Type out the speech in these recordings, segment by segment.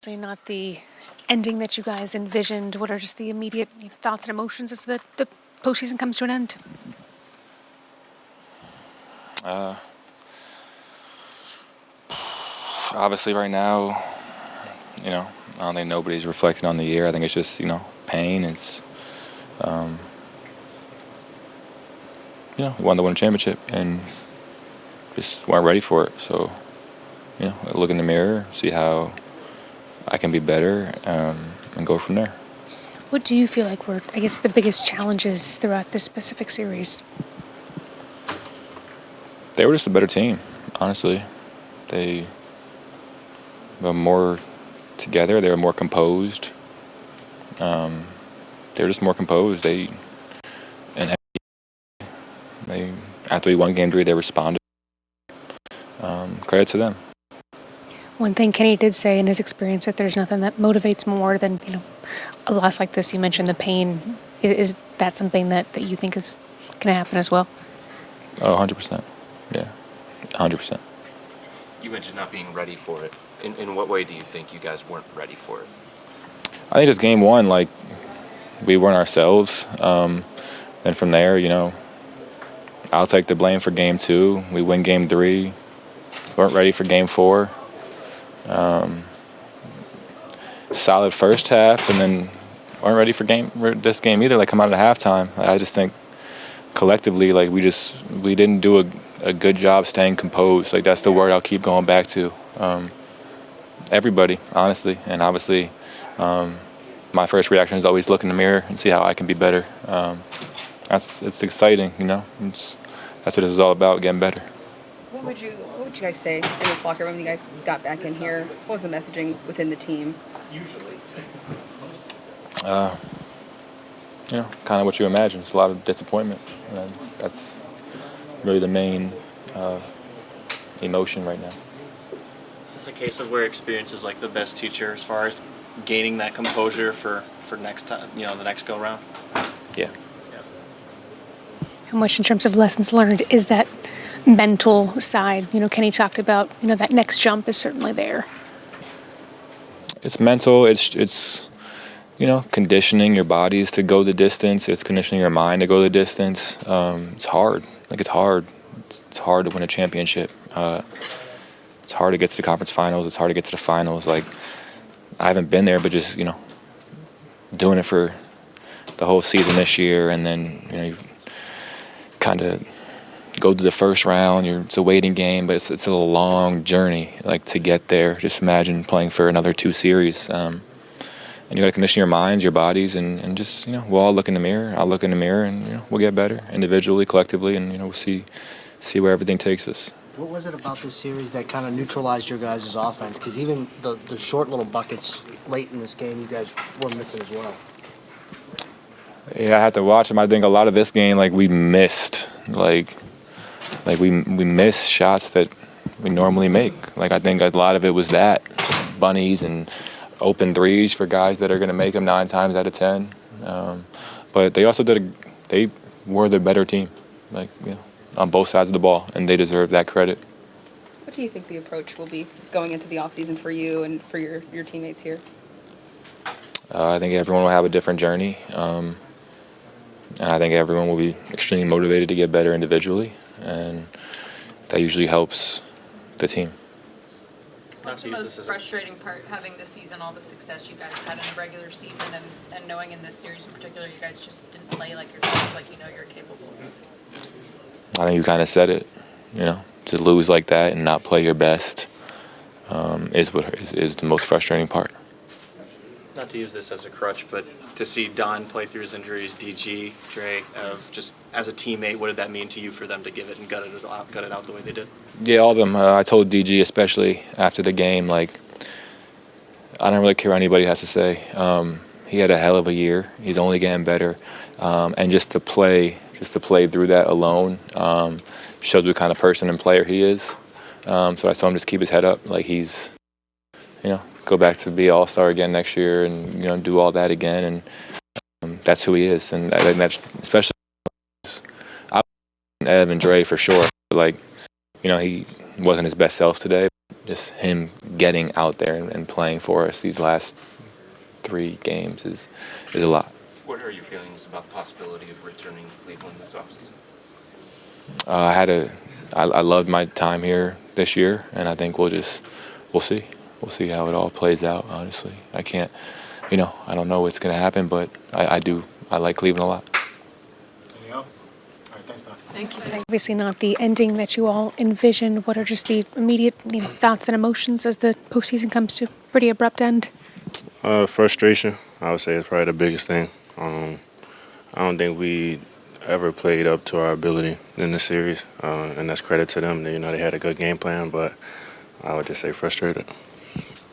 obviously not the ending that you guys envisioned. What are just the immediate thoughts and emotions as the postseason comes to an end? Obviously right now, I don't think nobody's reflecting on the year. I think it's just, pain. It's, we wanted to win a championship and just weren't ready for it. So, look in the mirror, see how I can be better, and go from there. What do you feel like were, I guess, the biggest challenges throughout this specific series? They were just a better team, honestly. They were more together. They were more composed. They were just more composed. After we won Game 3, they responded. Credit to them. One thing Kenny did say in his experience that there's nothing that motivates more than, a loss like this. You mentioned the pain. Is that something that you think is going to happen as well? Oh, 100%. Yeah, 100%. You mentioned not being ready for it. In what way do you think you guys weren't ready for it? I think just Game 1, we weren't ourselves. Then from there, I'll take the blame for Game 2. We win Game 3. Weren't ready for Game 4. Solid first half, and then weren't ready for this game either. Come out at halftime. I just think collectively, we didn't do a good job staying composed. That's the word I'll keep going back to. Everybody, honestly, and obviously, my first reaction is always look in the mirror and see how I can be better. It's exciting, that's what this is all about, getting better. What would you guys say in this locker room when you guys got back in here? What was the messaging within the team? Kind of what you imagine. It's a lot of disappointment. And that's really the main emotion right now. Is this a case of where experience is the best teacher as far as gaining that composure for next time, the next go round? Yeah. How much in terms of lessons learned is that mental side? Kenny talked about, that next jump is certainly there. It's mental. It's conditioning your bodies to go the distance. It's conditioning your mind to go the distance. It's hard. It's hard. It's hard to win a championship. It's hard to get to the conference finals. It's hard to get to the finals. I haven't been there, but just, doing it for the whole season this year, and then, you kind of go to the first round. It's a waiting game, but it's a long journey, to get there. Just imagine playing for another 2 series. And you got to condition your minds, your bodies, and just, we'll all look in the mirror. I'll look in the mirror, and, we'll get better individually, collectively, and, we'll see where everything takes us. What was it about this series that kind of neutralized your guys' offense? Because even the short little buckets late in this game, you guys were missing as well. Yeah, I had to watch them. I think a lot of this game, we missed. We missed shots that we normally make. I think a lot of it was that. Bunnies and open threes for guys that are going to make them 9 times out of 10. But they also they were the better team, on both sides of the ball, and they deserve that credit. What do you think the approach will be going into the offseason for you and for your teammates here? I think everyone will have a different journey. And I think everyone will be extremely motivated to get better individually, and that usually helps the team. What's the most frustrating part, having this season, all the success you guys had in the regular season, and knowing in this series in particular, you guys just didn't play like yourselves, you're capable of? I think you kind of said it. To lose like that and not play your best is the most frustrating part. Not to use this as a crutch, but to see Don play through his injuries, DG, Dre, just as a teammate, what did that mean to you for them to give it and gut it out the way they did? Yeah, all of them. I told DG, especially after the game, I don't really care what anybody has to say. He had a hell of a year. He's only getting better. And just to play through that alone shows what kind of person and player he is. So I told him just keep his head up. He's, go back to be all-star again next year and, do all that again. And that's who he is. And I think that's especially Ev and Dre for sure. He wasn't his best self today. Just him getting out there and playing for us these last 3 games is a lot. What are your feelings about the possibility of returning to Cleveland this offseason? I loved my time here this year, and I think we'll see. We'll see how it all plays out, honestly. I can't, I don't know what's going to happen, but I like Cleveland a lot. Anything else? All right, thanks, Don. Thank you. Obviously not the ending that you all envisioned. What are just the immediate, thoughts and emotions as the postseason comes to a pretty abrupt end? Frustration, I would say, is probably the biggest thing. I don't think we ever played up to our ability in the series, and that's credit to them. They had a good game plan, but I would just say frustrated.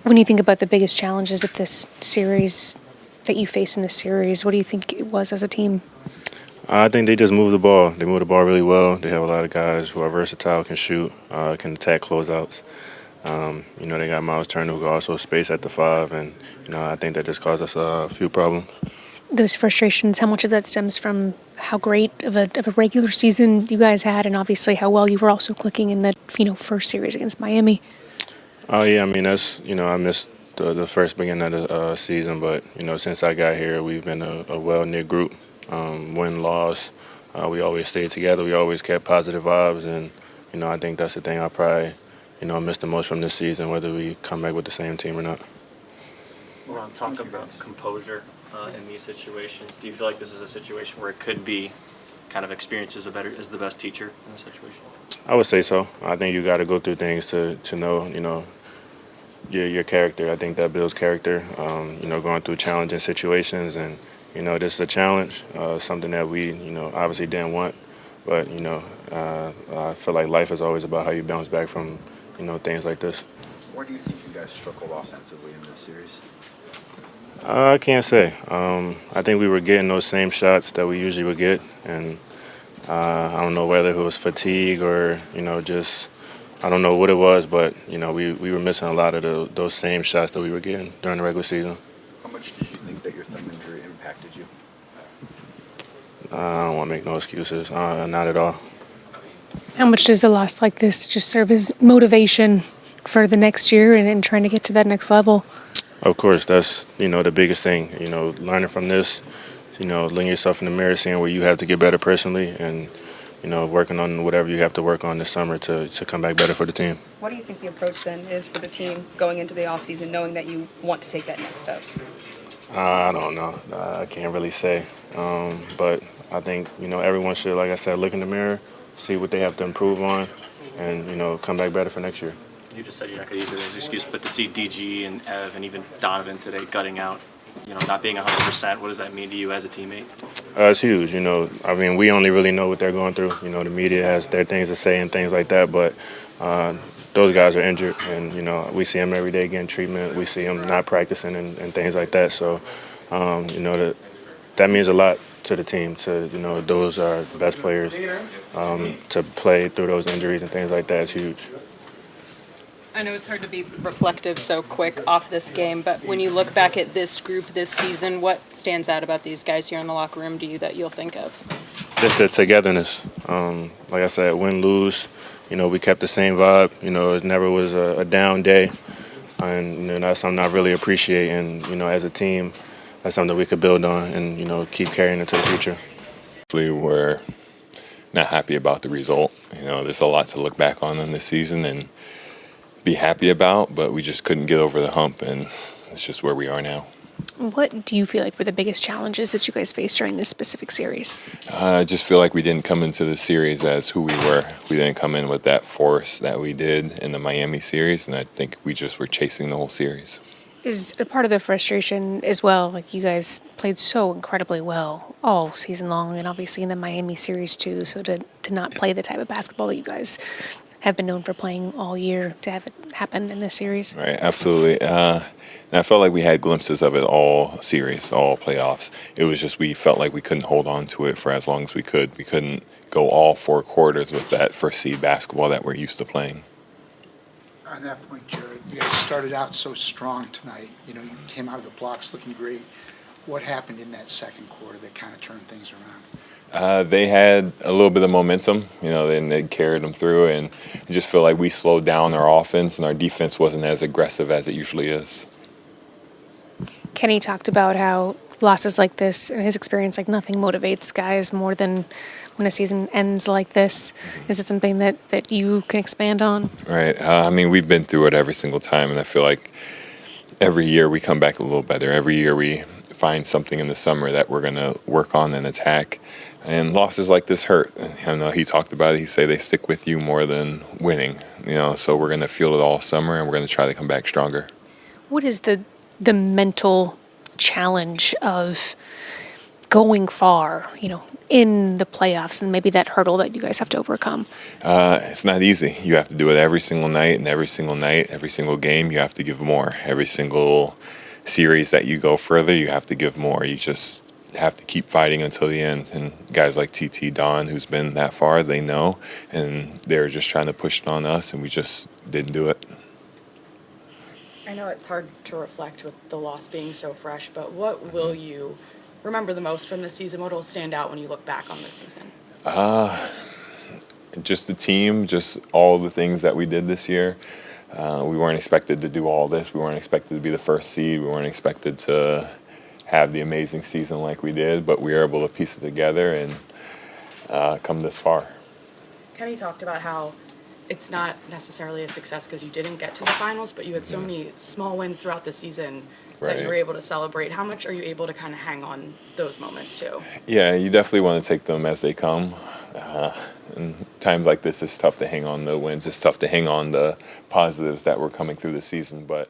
When you think about the biggest challenges of this series that you face in this series, what do you think it was as a team? I think they just move the ball. They move the ball really well. They have a lot of guys who are versatile, can shoot, can attack closeouts. They got Miles Turner who can also space at the 5, and I think that just caused us a few problems. Those frustrations, how much of that stems from how great of a regular season you guys had, and obviously how well you were also clicking in the first series against Miami? Oh yeah, I mean that's I missed the first beginning of the season, but since I got here, we've been a well-knit group. Win loss, we always stayed together. We always kept positive vibes, and I think that's the thing I probably missed the most from this season, whether we come back with the same team or not. We're on talk about composure in these situations. Do you feel like this is a situation where it could be kind of experience is the best teacher in a situation? I would say so. I think you got to go through things to know your character. I think that builds character. Going through challenging situations, and this is a challenge, something that we obviously didn't want, but I feel like life is always about how you bounce back from things like this. Where do you think you guys struggled offensively in this series? I can't say. I think we were getting those same shots that we usually would get, and I don't know whether it was fatigue or just I don't know what it was, but we were missing a lot of those same shots that we were getting during the regular season. How much did you think that your thumb injury impacted you? I don't want to make no excuses. Not at all. How much does a loss like this just serve as motivation for the next year and trying to get to that next level? Of course, that's the biggest thing. Learning from this, looking yourself in the mirror, seeing where you have to get better personally, and working on whatever you have to work on this summer to come back better for the team. What do you think the approach then is for the team going into the offseason, knowing that you want to take that next step? I don't know. I can't really say. But I think, everyone should, like I said, look in the mirror, see what they have to improve on, and, come back better for next year. You just said you're not going to use it as an excuse, but to see DG and Ev and even Donovan today gutting out, not being 100%, what does that mean to you as a teammate? It's huge. I mean, we only really know what they're going through. The media has their things to say and things like that, but those guys are injured, and, we see them every day getting treatment. We see them not practicing and things like that. So, that means a lot to the team, to, those are the best players. To play through those injuries and things like that is huge. I know it's hard to be reflective so quick off this game, but when you look back at this group this season, what stands out about these guys here in the locker room to you that you'll think of? Just the togetherness. Like I said, win, lose, we kept the same vibe. It never was a down day, and that's something I really appreciate. And as a team, that's something we could build on and keep carrying into the future. We're not happy about the result. There's a lot to look back on in this season and be happy about, but we just couldn't get over the hump, and it's just where we are now. What do you feel like were the biggest challenges that you guys faced during this specific series? I just feel like we didn't come into the series as who we were. We didn't come in with that force that we did in the Miami series, and I think we just were chasing the whole series. Is a part of the frustration as well, like you guys played so incredibly well all season long, and obviously in the Miami series too, so to not play the type of basketball that you guys have been known for playing all year, to have it happen in this series? Right, absolutely. And I felt like we had glimpses of it all series, all playoffs. It was just we felt like we couldn't hold on to it for as long as we could. We couldn't go all 4 quarters with that first seed basketball that we're used to playing. On that point, Jarrett, you guys started out so strong tonight. You came out of the blocks looking great. What happened in that second quarter that kind of turned things around? They had a little bit of momentum, and they carried them through. And I just feel like we slowed down our offense, and our defense wasn't as aggressive as it usually is. Kenny talked about how losses like this, in his experience, like nothing motivates guys more than when a season ends like this. Is it something that you can expand on? Right. We've been through it every single time, and I feel like every year we come back a little better. Every year we find something in the summer that we're going to work on and attack. And losses like this hurt. And, he talked about it. He said they stick with you more than winning. So we're going to feel it all summer, and we're going to try to come back stronger. What is the mental challenge of going far, in the playoffs, and maybe that hurdle that you guys have to overcome? It's not easy. You have to do it every single night, and every single night, every single game, you have to give more. Every single series that you go further, you have to give more. You just have to keep fighting until the end. And guys like TT, Don, who's been that far, they know, and they're just trying to push it on us, and we just didn't do it. I know it's hard to reflect with the loss being so fresh, but what will you remember the most from this season? What will stand out when you look back on this season? Just the team, just all the things that we did this year. We weren't expected to do all this. We weren't expected to be the first seed. We weren't expected to have the amazing season like we did, but we were able to piece it together and come this far. Kenny talked about how it's not necessarily a success because you didn't get to the finals, but you had so many small wins throughout the season that you were able to celebrate. How much are you able to kind of hang on those moments too? Yeah, you definitely want to take them as they come. And times like this, it's tough to hang on the wins. It's tough to hang on the positives that were coming through the season, but